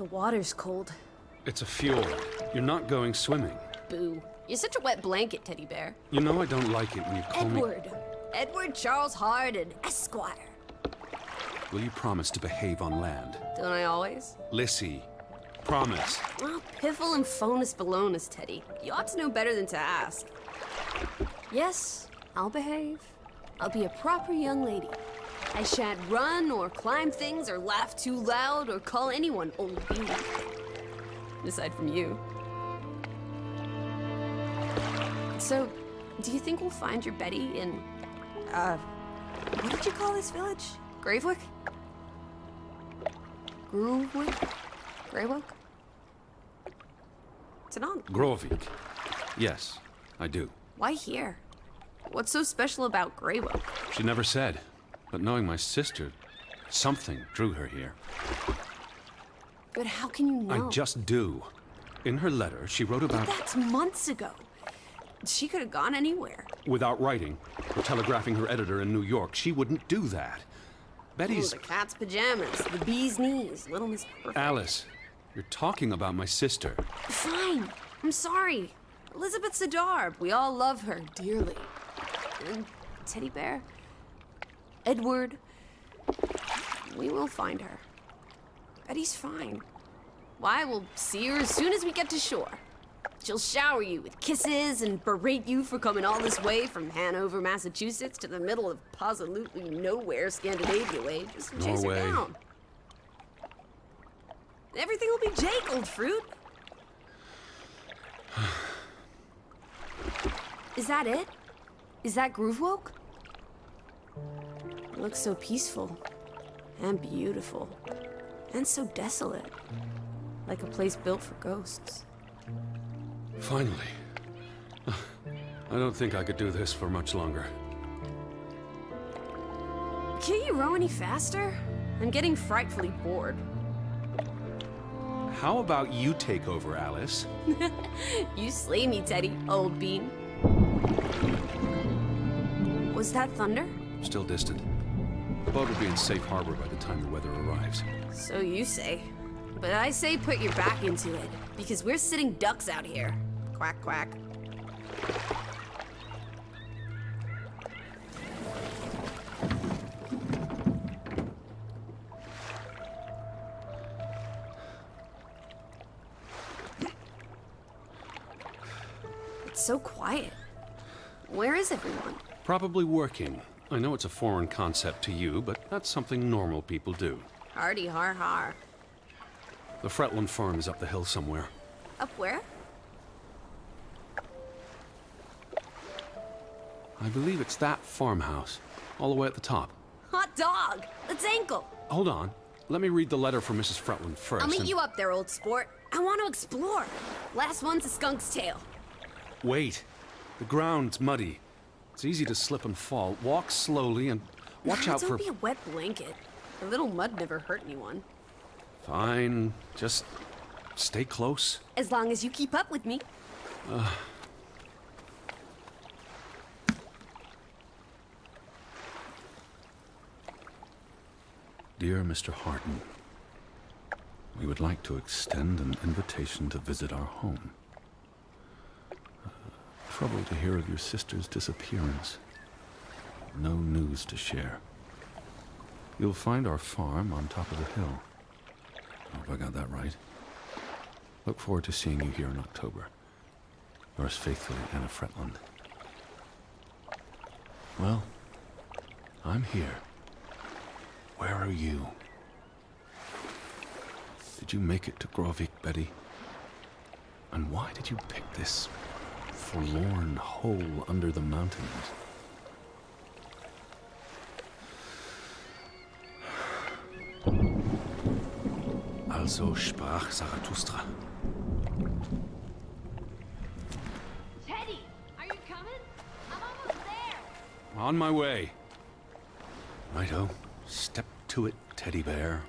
The water's cold. It's a fjord. You're not going swimming. Boo. You're such a wet blanket, teddy bear. You know I don't like it when you call me... Edward Charles Hardin, Esquire. Will you promise to behave on land? Don't I always? Lissy, promise. Well, piffle and phonus balonus, Teddy. You ought to know better than to ask. Yes, I'll behave. I'll be a proper young lady. I shan't run or climb things or laugh too loud or call anyone old bean. Aside from you. So, do you think we'll find your Betty in, what did you call this village? Gravewick? Grovewick? Greywick? It's an on. Grovik. Yes, I do. Why here? What's so special about Greywick? She never said. But knowing my sister, something drew her here. But how can you know? I just do. In her letter, she wrote about... But that's months ago. She could have gone anywhere. Without writing, or telegraphing her editor in New York, she wouldn't do that. Betty's... Oh, the cat's pajamas, the bee's knees, Little Miss Perfect. Alice, you're talking about my sister. Fine. I'm sorry. Elizabeth Sidarb. We all love her dearly. And Teddy Bear, Edward, we will find her. Betty's fine. Why, we'll see her as soon as we get to shore. She'll shower you with kisses and berate you for coming all this way from Hanover, Massachusetts to the middle of absolutely nowhere Scandinavia way just to chase her down. Everything will be Jake, old fruit. Is that it? Is that Groovewoke? It looks so peaceful and beautiful and so desolate, like a place built for ghosts. Finally. I don't think I could do this for much longer. Can't you row any faster? I'm getting frightfully bored. How about you take over, Alice? You slay me, Teddy, old bean. Was that thunder? Still distant. The boat will be in safe harbor by the time the weather arrives. So you say. But I say put your back into it, because we're sitting ducks out here. Quack, quack. It's so quiet. Where is everyone? Probably working. I know it's a foreign concept to you, but that's something normal people do. Hardy har har. The Fretland farm is up the hill somewhere. Up where? I believe it's that farmhouse, all the way at the top. Hot dog! Let's ankle! Hold on. Let me read the letter from Mrs. Fretland first. I'll meet you up there, old sport. I want to explore. Last one's a skunk's tail. Wait. The ground's muddy. It's easy to slip and fall. Walk slowly and watch out for... Don't be a wet blanket. A little mud never hurt anyone. Fine. Just stay close. As long as you keep up with me. Dear Mr. Hardin, we would like to extend an invitation to visit our home. Trouble to hear of your sister's disappearance. No news to share. You'll find our farm on top of the hill. I hope I got that right. Look forward to seeing you here in October. Yours faithfully, Anna Fretland. Well, I'm here. Where are you? Did you make it to Grovik, Betty? And why did you pick this forlorn hole under the mountains? Also sprach Zarathustra. Teddy, are you coming? I'm almost there. On my way. Righto. Step to it, teddy bear.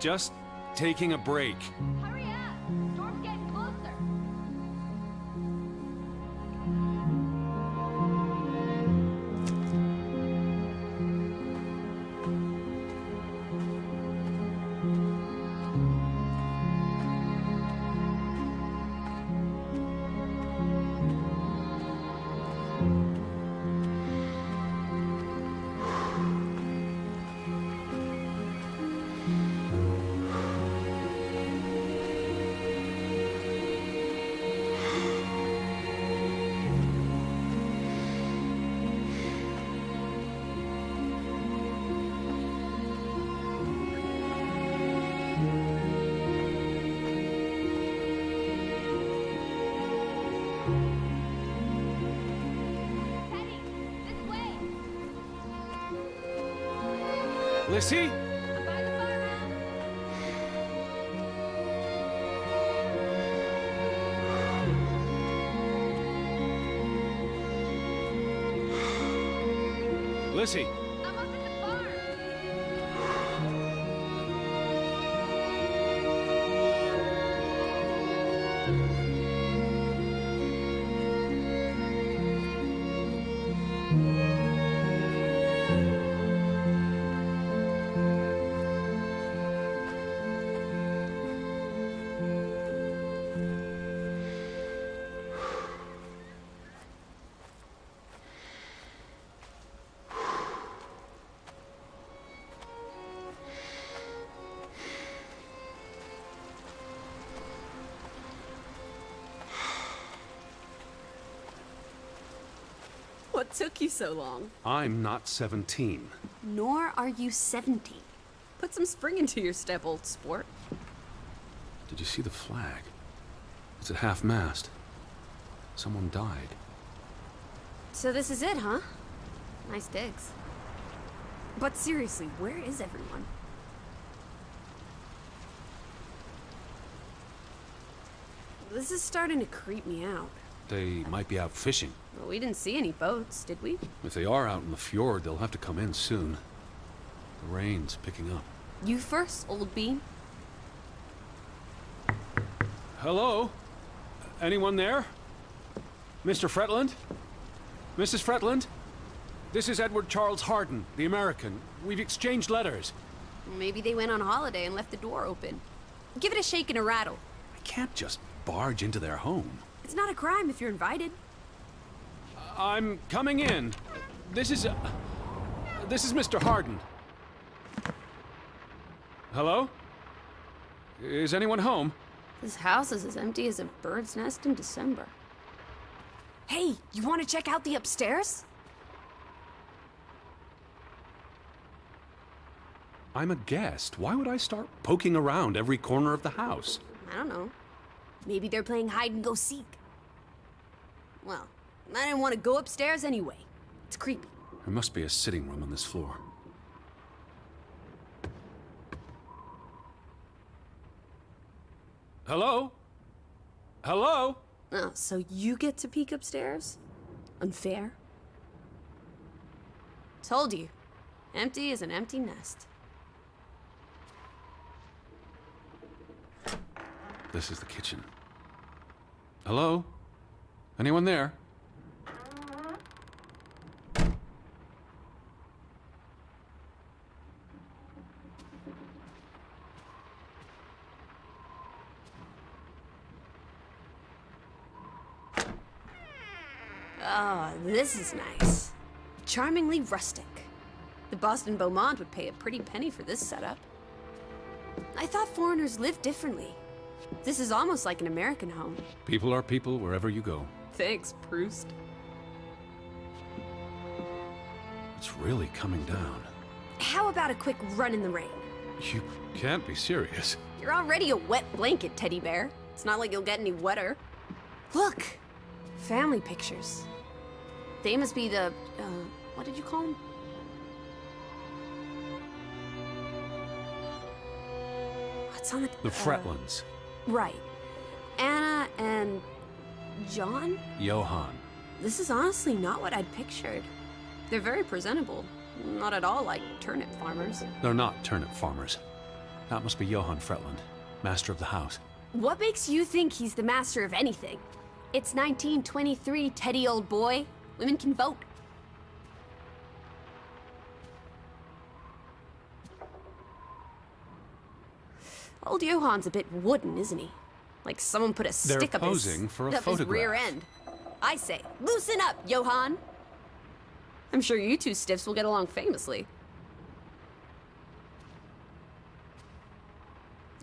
Just taking a break. Hurry up! Storm's getting closer. Teddy, this way! Lissy? I'm by the farmhouse. Lissy? I'm up at the farm. What took you so long? I'm not 17. Nor are you 70. Put some spring into your step, old sport. Did you see the flag? It's at half-mast. Someone died. So this is it, huh? Nice digs. But seriously, where is everyone? This is starting to creep me out. They might be out fishing. Well, we didn't see any boats, did we? If they are out in the fjord, they'll have to come in soon. The rain's picking up. You first, old bean. Hello? Anyone there? Mr. Fretland? Mrs. Fretland? This is Edward Charles Harden, the American. We've exchanged letters. Maybe they went on holiday and left the door open. Give it a shake and a rattle. I can't just barge into their home. It's not a crime if you're invited. I'm coming in. This is Mr. Harden. Hello? Is anyone home? This house is as empty as a bird's nest in December. Hey, you want to check out the upstairs? I'm a guest. Why would I start poking around every corner of the house? I don't know. Maybe they're playing hide and go seek. Well, I didn't want to go upstairs anyway. It's creepy. There must be a sitting room on this floor. Hello? Hello? Oh, so you get to peek upstairs? Unfair. Told you. Empty as an empty nest. This is the kitchen. Hello? Anyone there? Oh, this is nice. Charmingly rustic. The Boston Beaumont would pay a pretty penny for this setup. I thought foreigners lived differently. This is almost like an American home. People are people wherever you go. Thanks, Proust. It's really coming down. How about a quick run in the rain? You can't be serious. You're already a wet blanket, teddy bear. It's not like you'll get any wetter. Look! Family pictures. They must be the, what did you call them? What's on The Fretlands. Right. Anna and John? Johann. This is honestly not what I'd pictured. They're very presentable. Not at all like turnip farmers. They're not turnip farmers. That must be Johann Fretland, master of the house. What makes you think he's the master of anything? It's 1923, Teddy, old boy. Women can vote. Old Johann's a bit wooden, isn't he? Like someone put a stick up posing for a up his rear photograph. end. I say, loosen up, Johann. I'm sure you two stiffs will get along famously.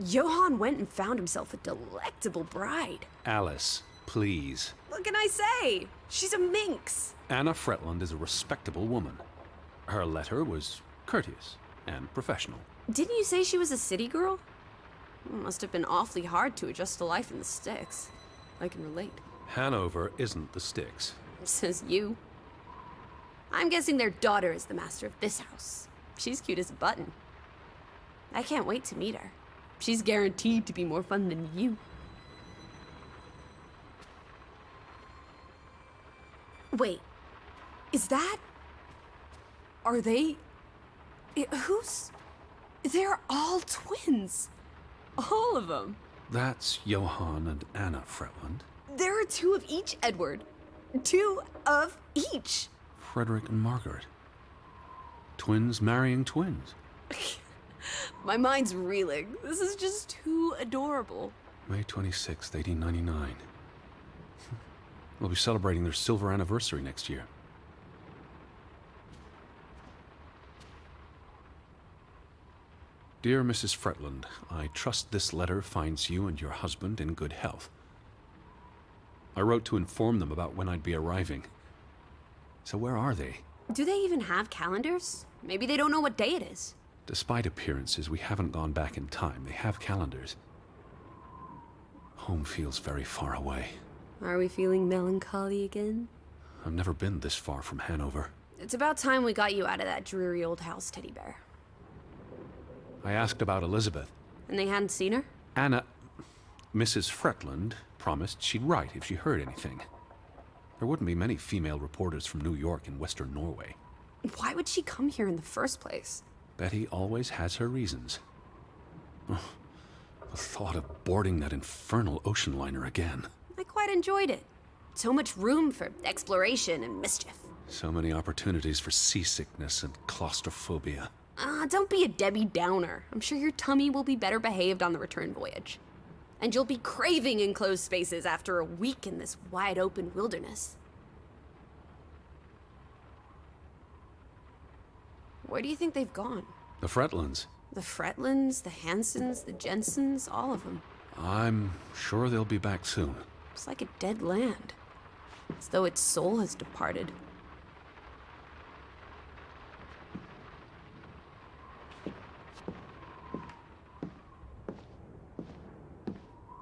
Johann went and found himself a delectable bride. Alice, please. What can I say? She's a minx. Anna Fretland is a respectable woman. Her letter was courteous and professional. Didn't you say she was a city girl? It must have been awfully hard to adjust to life in the sticks. I can relate. Hanover isn't the sticks. Says you. I'm guessing their daughter is the master of this house. She's cute as a button. I can't wait to meet her. She's guaranteed to be more fun than you. Wait, is that... Are they... Who's... They're all twins. All of them. That's Johann and Anna Fretland. There are two of each, Edward. Two of each. Frederick and Margaret. Twins marrying twins. My mind's reeling. This is just too adorable. May 26th, 1899. We'll be celebrating their silver anniversary next year. Dear Mrs. Fretland, I trust this letter finds you and your husband in good health. I wrote to inform them about when I'd be arriving. So where are they? Do they even have calendars? Maybe they don't know what day it is. Despite appearances, we haven't gone back in time. They have calendars. Home feels very far away. Are we feeling melancholy again? I've never been this far from Hanover. It's about time we got you out of that dreary old house, Teddy Bear. I asked about Elizabeth. And they hadn't seen her? Mrs. Fretland promised she'd write if she heard anything. There wouldn't be many female reporters from New York and Western Norway. Why would she come here in the first place? Betty always has her reasons. Oh, the thought of boarding that infernal ocean liner again. I quite enjoyed it. So much room for exploration and mischief. So many opportunities for seasickness and claustrophobia. Don't be a Debbie Downer. I'm sure your tummy will be better behaved on the return voyage. And you'll be craving enclosed spaces after a week in this wide open wilderness. Where do you think they've gone? The Fretlands. The Fretlands, the Hansons, the Jensens, all of them. I'm sure they'll be back soon. It's like a dead land. As though its soul has departed.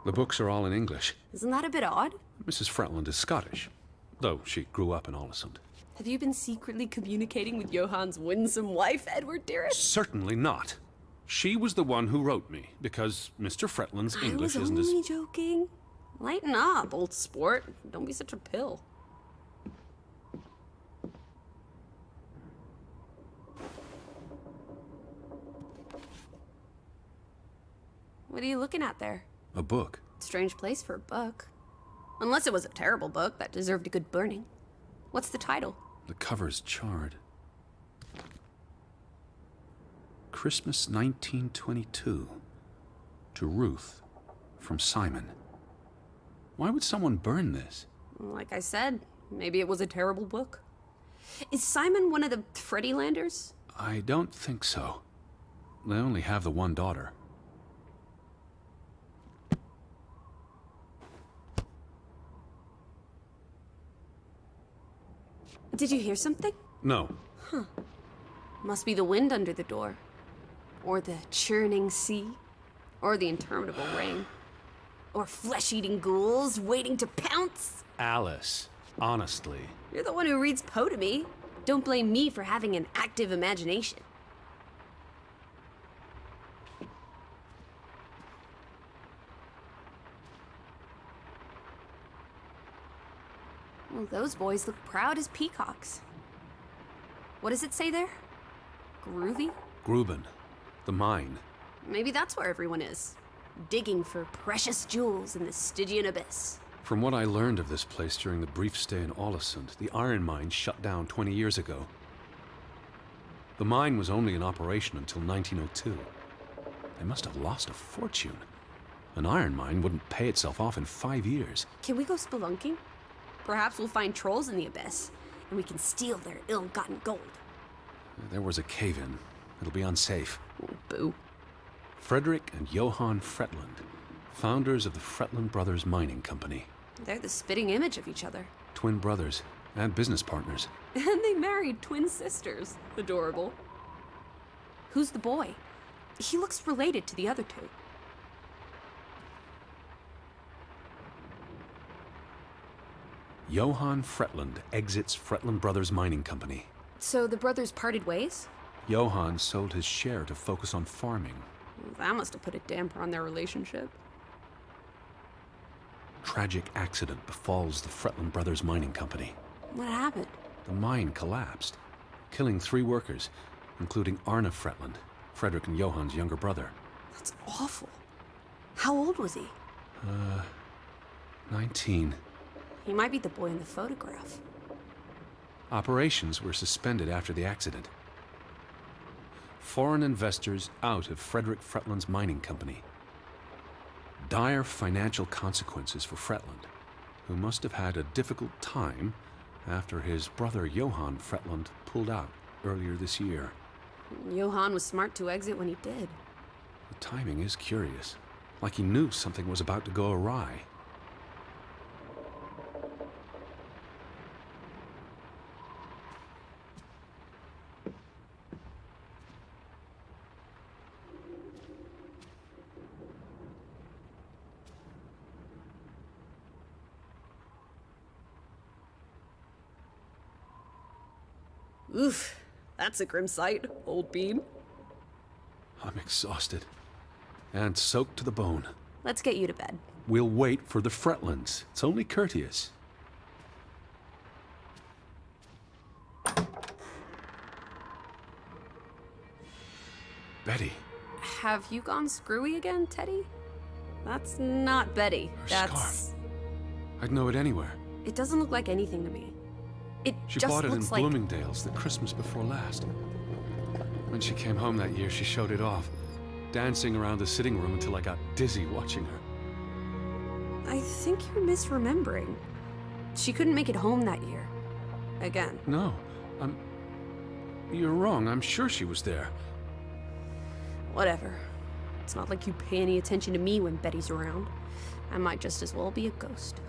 The books are all in English. Isn't that a bit odd? Mrs. Fretland is Scottish, though she grew up in Ålesund. Have you been secretly communicating with Johann's winsome wife, Edward, dearest? Certainly not. She was the one who wrote me, because Mr. Fretland's English isn't I was as... only joking. Lighten up, old sport. Don't be such a pill. What are you looking at there? A book. Strange place for a book. Unless it was a terrible book that deserved a good burning. What's the title? The cover's charred. Christmas 1922. To Ruth, from Simon. Why would someone burn this? Like I said, maybe it was a terrible book. Is Simon one of the Freddylanders? I don't think so. They only have the one daughter. Did you hear something? No. Must be the wind under the door. Or the churning sea. Or the interminable rain. Or flesh-eating ghouls waiting to pounce. Alice, honestly. You're the one who reads Poe to me. Don't blame me for having an active imagination. Well, those boys look proud as peacocks. What does it say there? Groovy? Gruben, the mine. Maybe that's where everyone is. Digging for precious jewels in the Stygian abyss. From what I learned of this place during the brief stay in Ålesund, the iron mine shut down 20 years ago. The mine was only in operation until 1902. They must have lost a fortune. An iron mine wouldn't pay itself off in 5 years. Can we go spelunking? Perhaps we'll find trolls in the abyss, and we can steal their ill-gotten gold. There was a cave-in. It'll be unsafe. Oh, boo. Frederick and Johann Fretland, founders of the Fretland Brothers Mining Company. They're the spitting image of each other. Twin brothers and business partners. And they married twin sisters. Adorable. Who's the boy? He looks related to the other two. Johann Fretland exits Fretland Brothers Mining Company. So the brothers parted ways? Johann sold his share to focus on farming. That must have put a damper on their relationship. Tragic accident befalls the Fretland Brothers Mining Company. What happened? The mine collapsed, killing 3 workers, including Arne Fretland, Frederick and Johann's younger brother. That's awful. How old was he? 19. He might be the boy in the photograph. Operations were suspended after the accident. Foreign investors out of Frederick Fretland's mining company. Dire financial consequences for Fretland, who must have had a difficult time after his brother Johann Fretland pulled out earlier this year. Johann was smart to exit when he did. The timing is curious, like he knew something was about to go awry. Oof, that's a grim sight, old bean. I'm exhausted and soaked to the bone. Let's get you to bed. We'll wait for the Fretlands. It's only courteous. Betty. Have you gone screwy again, Teddy? That's not Betty. Her That's... scarf. I'd know it anywhere. It doesn't look like anything to me. It She just bought it in looks like... Bloomingdale's the Christmas before last. When she came home that year, she showed it off, dancing around the sitting room until I got dizzy watching her. I think you're misremembering. She couldn't make it home that year. Again. No, you're wrong. I'm sure she was there. Whatever. It's not like you pay any attention to me when Betty's around. I might just as well be a ghost.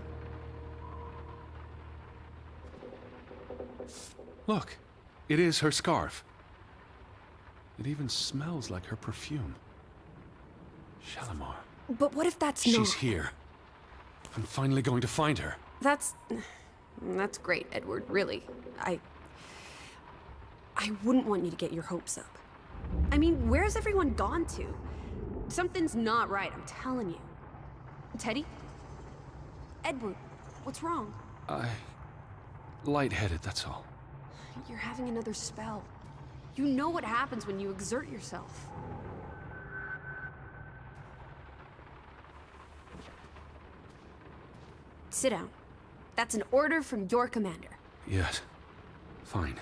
Look, it is her scarf. It even smells like her perfume. Shalimar. But what if that's not... She's here. I'm finally going to find her. That's great, Edward, really. I wouldn't want you to get your hopes up. I mean, where's everyone gone to? Something's not right, I'm telling you. Teddy? Edward, what's wrong? Lightheaded, that's all. You're having another spell. You know what happens when you exert yourself. Sit down. That's an order from your commander. Yes. Fine.